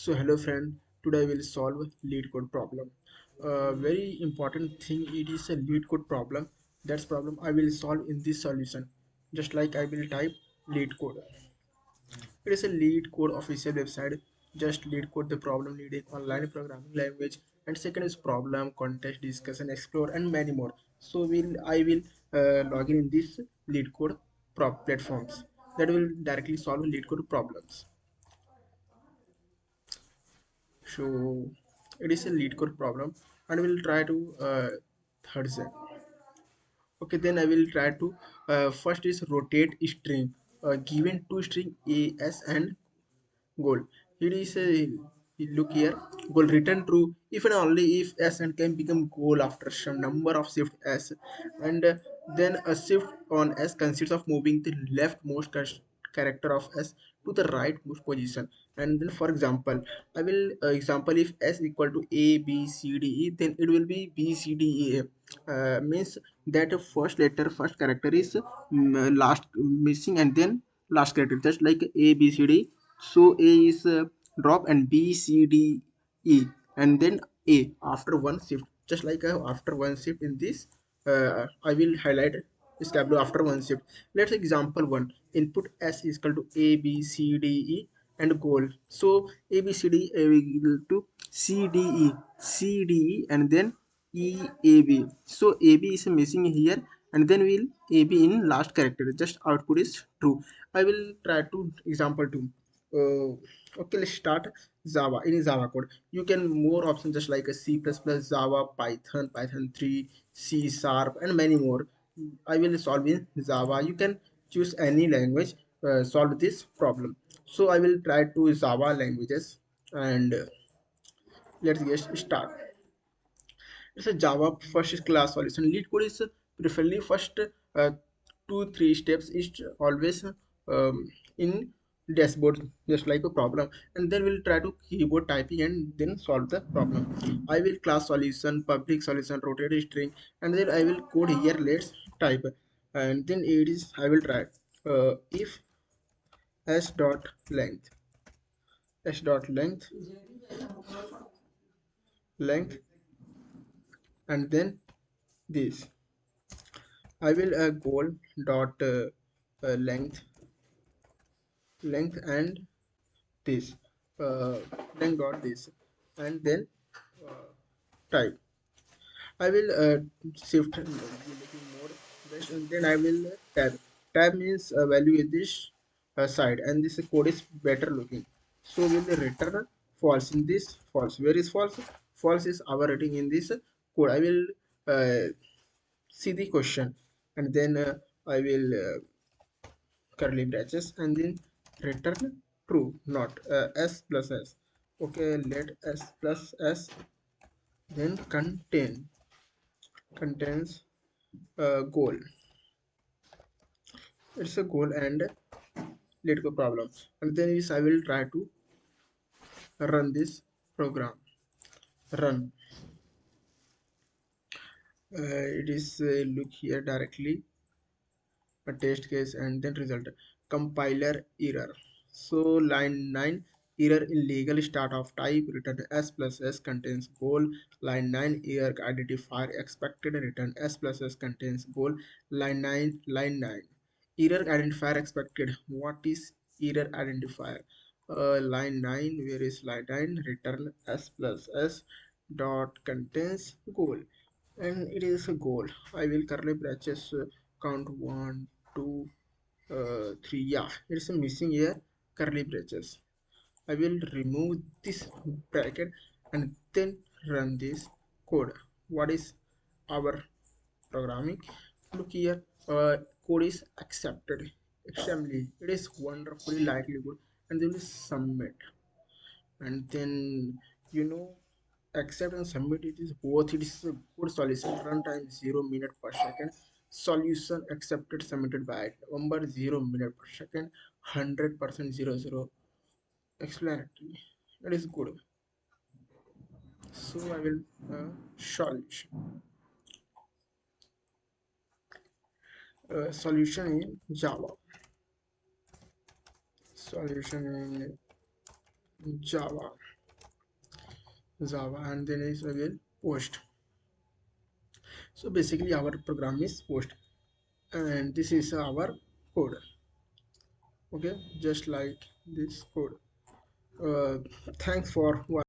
So hello friend, today we'll solve lead code problem. Very important thing, it is a lead code problem. That's problem I will solve in this solution. Just like I will type lead code. It is a lead code official website. Just lead code the problem needed online programming language. And second is problem, context, discussion, explore, and many more. So I will log in this lead code platforms that will directly solve lead code problems. So it is a lead code problem and we'll try to third set. Okay, then I will try to first is rotate string, given two string a s and goal. It is a look here, goal return true if and only if s and can become goal after some number of shift s, and then a shift on s consists of moving the leftmost character of s to the rightmost position. And then for example I will example if s equal to a b c d e, then it will be b c d e a, means that first letter first character is last missing and then last character, just like a b c d. So a is drop and b c d e and then a after one shift, just like after one shift in this. I will highlight this tableau after one shift. Let's example one, input s is equal to a b c d e and goal. So a b c d equal to c d e, c d e and then e a b. So a b is missing here and then we'll a b in last character, just output is true. I will try to example 2. Okay, let's start Java. In Java code you can more options, just like a C++, Java, Python 3, C sharp and many more. I will solve in Java. You can choose any language, solve this problem. So I will try to Java languages and let's get start. It's a Java first class solution. Lead code is preferably first 2-3 steps is always in dashboard, just like a problem, and then we'll try to keyboard typing and then solve the problem. I will class solution, public solution, rotate string, and then I will code here. Let's type, and then it is I will try if s dot length, s dot length, and then this. I will goal dot length and this, uh, length dot this, and then uh, type. I will shift looking more best, and then I will tab. Tab means value is this side, and this code is better looking. So will return false in this false. Where is false? False is our rating in this code. I will see the question, and then I will curly braces and then return true, not s plus s. Okay, let s plus s then contains goal. It's a goal and let go problem, and then is I will try to run this program. Run, it is look here directly a test case and then result, compiler error. So line 9, error illegal start of type, return s plus s contains goal. Line 9, error identifier expected, return s plus s contains goal. Line 9 error identifier expected. What is error identifier? Line 9, where is line 9? Return s plus s dot contains goal, and it is a goal. I will curly braces count 1 2 3. Yeah, it's missing here curly braces. I will remove this bracket and then run this code. What is our programming? Look here, code is accepted extremely, it is wonderfully likely good, and then we submit. And then you know, accept and submit, it is both, it is a good solution. Runtime 0 minute per second, solution accepted submitted by number 0 minute per second, 100% 00 explanatory. That is good. So I will solution in Java. Solution in Java. Java, and then is again post. So basically our program is post, and this is our code. Okay, just like this code. uh, Thanks for watching.